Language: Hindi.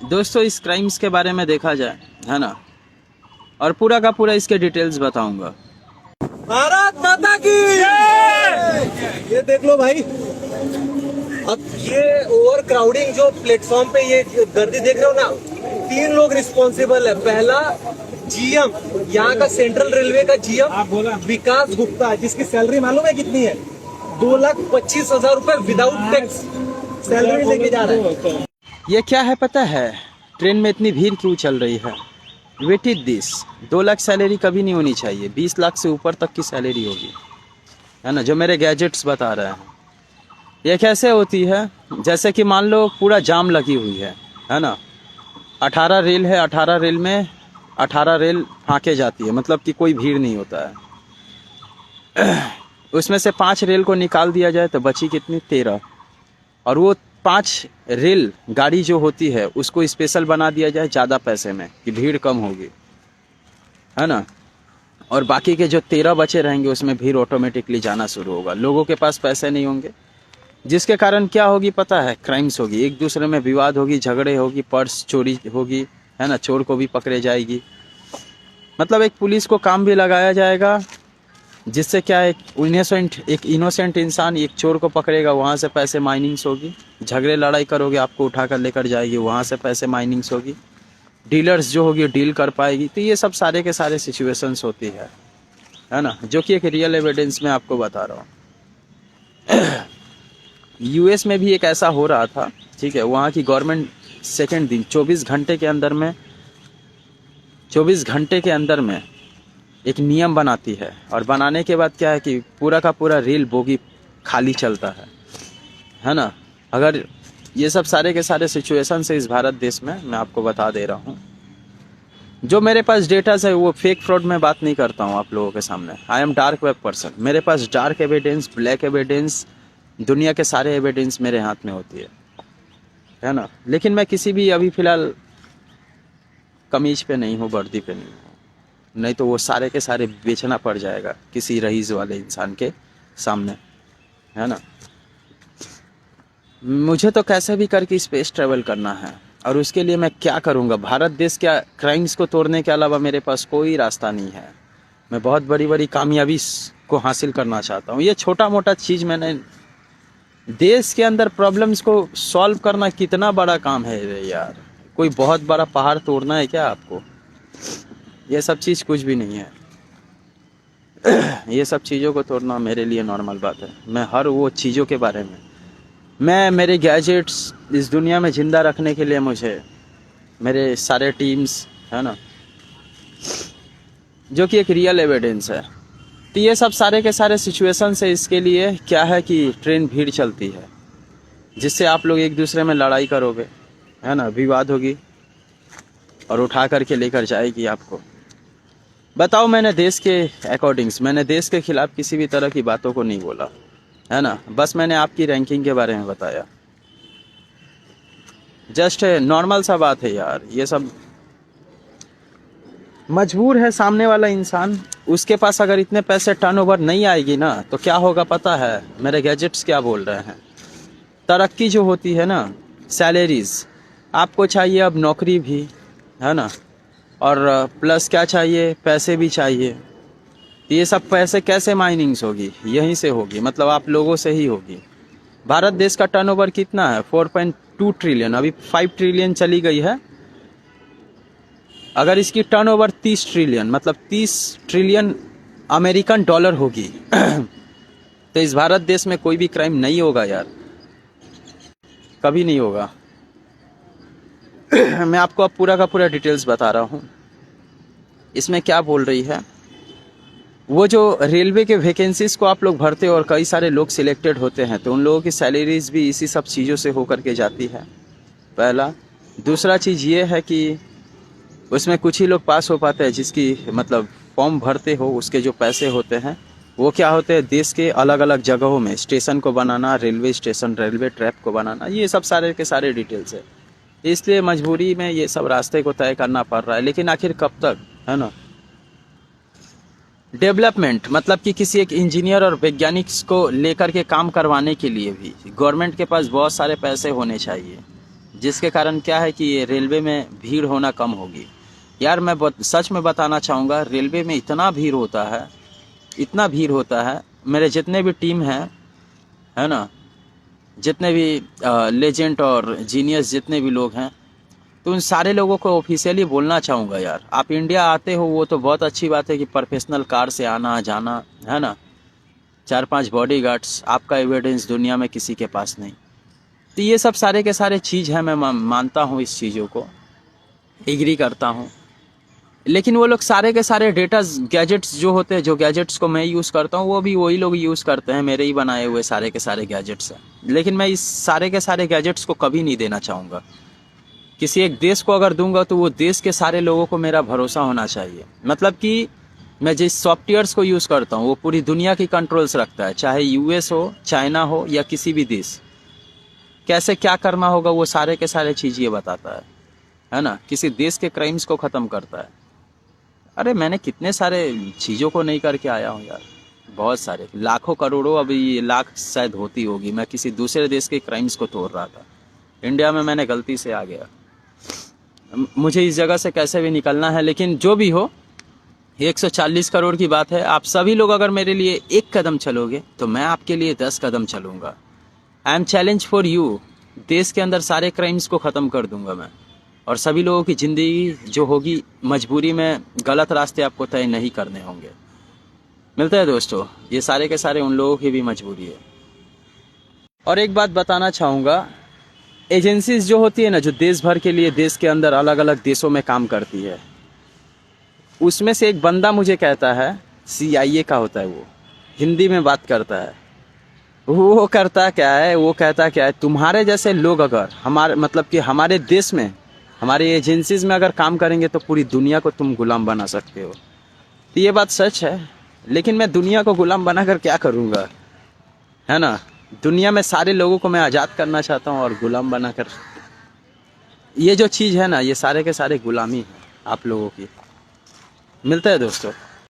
दोस्तों इस क्राइम्स के बारे में देखा जाए, है ना, और पूरा का पूरा इसके डिटेल्स बताऊंगा। भारत माता की ये देख लो भाई, अब ये ओवर क्राउडिंग जो प्लेटफॉर्म पे ये गर्दी देख रहे हो ना, 3 लोग रिस्पॉन्सिबल है। पहला जीएम, यहाँ का सेंट्रल रेलवे का जीएम विकास गुप्ता, जिसकी सैलरी मालूम है कितनी है? 2,25,000 रुपए विदाउट टैक्स सैलरी लेके जा रहा है। ये क्या है पता है? ट्रेन में इतनी भीड़ क्यों चल रही है? Wait it this, 2 lakh salary कभी नहीं होनी चाहिए, 20 लाख से ऊपर तक की सैलरी होगी, है ना, जो मेरे गैजेट्स बता रहे हैं। ये कैसे होती है? जैसे कि मान लो पूरा जाम लगी हुई है ना, 18 रेल है, 18 रेल में 18 रेल फाँके जाती है, मतलब कि कोई भीड़ नहीं होता है। उसमें से 5 रेल को निकाल दिया जाए तो बची कितनी? 13। और वो 5 रेल गाड़ी जो होती है उसको स्पेशल बना दिया जाए ज़्यादा पैसे में कि भीड़ कम होगी, है ना, और बाकी के जो 13 बचे रहेंगे उसमें भीड़ ऑटोमेटिकली जाना शुरू होगा। लोगों के पास पैसे नहीं होंगे, जिसके कारण क्या होगी पता है? क्राइम्स होगी, एक दूसरे में विवाद होगी, झगड़े होगी, पर्स चोरी होगी, है ना, चोर को भी पकड़े जाएगी। मतलब एक पुलिस को काम भी लगाया जाएगा, जिससे क्या है, एक इनोसेंट इंसान एक चोर को पकड़ेगा, वहाँ से पैसे माइनिंग्स होगी। झगड़े लड़ाई करोगे, आपको उठा कर लेकर जाएगी, वहाँ से पैसे माइनिंग्स होगी। डीलर्स जो होगी डील कर पाएगी। तो ये सब सारे के सारे सिचुएशंस होती है ना, जो कि एक रियल एविडेंस में आपको बता रहा हूँ। यूएस में भी एक ऐसा हो रहा था, ठीक है। वहाँ की गवर्नमेंट सेकेंड दिन 24 घंटे के अंदर में एक नियम बनाती है, और बनाने के बाद क्या है कि पूरा का पूरा रेल बोगी खाली चलता है ना। अगर ये सब सारे के सारे सिचुएशन से इस भारत देश में मैं आपको बता दे रहा हूँ। जो मेरे पास डेटा है वो फेक फ्रॉड में बात नहीं करता हूँ आप लोगों के सामने। I am dark web person, मेरे पास डार्क एविडेंस, ब्लैक एविडेंस, दुनिया के सारे एविडेंस मेरे हाथ में होती है ना। लेकिन मैं किसी भी अभी फ़िलहाल कमीज पे नहीं हूँ, वर्दी पे नहीं हूँ, नहीं तो वो सारे के सारे बेचना पड़ जाएगा किसी रईस वाले इंसान के सामने, है ना। मुझे तो कैसे भी करके स्पेस ट्रैवल करना है, और उसके लिए मैं क्या करूँगा? भारत देश क्या क्राइम्स को तोड़ने के अलावा मेरे पास कोई रास्ता नहीं है। मैं बहुत बड़ी बड़ी कामयाबी को हासिल करना चाहता हूँ। ये छोटा मोटा चीज़ मैंने, देश के अंदर प्रॉब्लम्स को सॉल्व करना कितना बड़ा काम है रे यार। कोई बहुत बड़ा पहाड़ तोड़ना है क्या आपको? ये सब चीज़ कुछ भी नहीं है। ये सब चीज़ों को तोड़ना मेरे लिए नॉर्मल बात है। मैं हर वो चीज़ों के बारे में, मैं मेरे गैजेट्स इस दुनिया में ज़िंदा रखने के लिए मुझे मेरे सारे टीम्स, है ना, जो कि एक रियल एविडेंस है। तो ये सब सारे के सारे सिचुएशन से इसके लिए क्या है कि ट्रेन भीड़ चलती है, जिससे आप लोग एक दूसरे में लड़ाई करोगे, है ना, विवाद होगी, और उठा करके लेकर जाएगी आपको। बताओ, मैंने देश के अकॉर्डिंग्स, मैंने देश के खिलाफ किसी भी तरह की बातों को नहीं बोला, है ना। बस मैंने आपकी रैंकिंग के बारे में बताया। जस्ट नॉर्मल सा बात है यार। ये सब मजबूर है सामने वाला इंसान, उसके पास अगर इतने पैसे टर्नओवर नहीं आएगी ना तो क्या होगा पता है? मेरे गैजेट्स क्या बोल रहे हैं? तरक्की जो होती है ना, सैलरीज, आपको चाहिए अब नौकरी भी, है ना, और प्लस क्या चाहिए? पैसे भी चाहिए। ये सब पैसे कैसे माइनिंग्स होगी? यहीं से होगी, मतलब आप लोगों से ही होगी। भारत देश का टर्नओवर कितना है? 4.2 ट्रिलियन, अभी 5 ट्रिलियन चली गई है। अगर इसकी टर्नओवर 30 ट्रिलियन, मतलब 30 ट्रिलियन अमेरिकन डॉलर होगी तो इस भारत देश में कोई भी क्राइम नहीं होगा यार, कभी नहीं होगा। मैं आपको अब पूरा का पूरा डिटेल्स बता रहा हूँ। इसमें क्या बोल रही है, वो जो रेलवे के वैकेंसीज को आप लोग भरते हो और कई सारे लोग सिलेक्टेड होते हैं, तो उन लोगों की सैलरीज भी इसी सब चीज़ों से होकर के जाती है, पहला। दूसरा चीज़ ये है कि उसमें कुछ ही लोग पास हो पाते हैं, जिसकी मतलब फॉर्म भरते हो उसके जो पैसे होते हैं वो क्या होते हैं, देश के अलग अलग जगहों में स्टेशन को बनाना, रेलवे स्टेशन, रेलवे ट्रैक को बनाना, ये सब सारे के सारे डिटेल्स है। इसलिए मजबूरी में ये सब रास्ते को तय करना पड़ रहा है। लेकिन आखिर कब तक, है ना। डेवलपमेंट मतलब कि किसी एक इंजीनियर और वैज्ञानिक को लेकर के काम करवाने के लिए भी गवर्नमेंट के पास बहुत सारे पैसे होने चाहिए, जिसके कारण क्या है कि ये रेलवे में भीड़ होना कम होगी। यार मैं सच में बताना चाहूँगा, रेलवे में इतना भीड़ होता है, इतना भीड़ होता है। मेरे जितने भी टीम हैं, है ना, जितने भी लेजेंड और जीनियस जितने भी लोग हैं, तो उन सारे लोगों को ऑफिशियली बोलना चाहूँगा, यार आप इंडिया आते हो वो तो बहुत अच्छी बात है कि प्रोफेशनल कार से आना जाना, है ना, 4-5 बॉडीगार्ड्स, आपका एविडेंस दुनिया में किसी के पास नहीं। तो ये सब सारे के सारे चीज़ हैं, मैं मानता हूँ इस चीज़ों को, एग्री करता हूँ। लेकिन वो लोग सारे के सारे डेटा गैजेट्स जो होते हैं, जो गैजेट्स को मैं यूज़ करता हूँ, वो भी वही लोग यूज़ करते हैं, मेरे ही बनाए हुए सारे के सारे गैजेट्स हैं। लेकिन मैं इस सारे के सारे गैजेट्स को कभी नहीं देना चाहूँगा। किसी एक देश को अगर दूंगा तो वो देश के सारे लोगों को मेरा भरोसा होना चाहिए। मतलब कि मैं जिस सॉफ्टवेयर्स को यूज़ करता हूँ वो पूरी दुनिया की कंट्रोल्स रखता है, चाहे यूएस हो, चाइना हो या किसी भी देश, कैसे क्या करना होगा वो सारे के सारे चीज़ ये बताता है ना। किसी देश के क्राइम्स को ख़त्म करता है। अरे मैंने कितने सारे चीज़ों को नहीं करके आया हूँ यार, बहुत सारे, लाखों करोड़ों, अभी लाख शायद होती होगी। मैं किसी दूसरे देश के क्राइम्स को तोड़ रहा था, इंडिया में मैंने गलती से आ गया। मुझे इस जगह से कैसे भी निकलना है। लेकिन जो भी हो, 140 करोड़ की बात है। आप सभी लोग अगर मेरे लिए एक कदम चलोगे तो मैं आपके लिए 10 कदम चलूँगा। I am challenge for you. देश के अंदर सारे क्राइम्स को ख़त्म कर दूंगा मैं, और सभी लोगों की ज़िंदगी जो होगी, मजबूरी में गलत रास्ते आपको तय नहीं करने होंगे। मिलता है दोस्तों, ये सारे के सारे उन लोगों की भी मजबूरी है। और एक बात बताना चाहूँगा, एजेंसीज जो होती है ना, जो देश भर के लिए देश के अंदर अलग अलग देशों में काम करती है, उसमें से एक बंदा मुझे कहता है, CIA का होता है, वो हिंदी में बात करता है। वो करता क्या है, वो कहता क्या है, तुम्हारे जैसे लोग अगर हमारे, मतलब कि हमारे देश में, हमारे एजेंसीज में अगर काम करेंगे तो पूरी दुनिया को तुम गुलाम बना सकते हो। तो ये बात सच है, लेकिन मैं दुनिया को गुलाम बनाकर क्या करूँगा, है ना। दुनिया में सारे लोगों को मैं आज़ाद करना चाहता हूँ, और गुलाम बनाकर, ये जो चीज़ है ना, ये सारे के सारे गुलामी है आप लोगों की। मिलता है दोस्तों।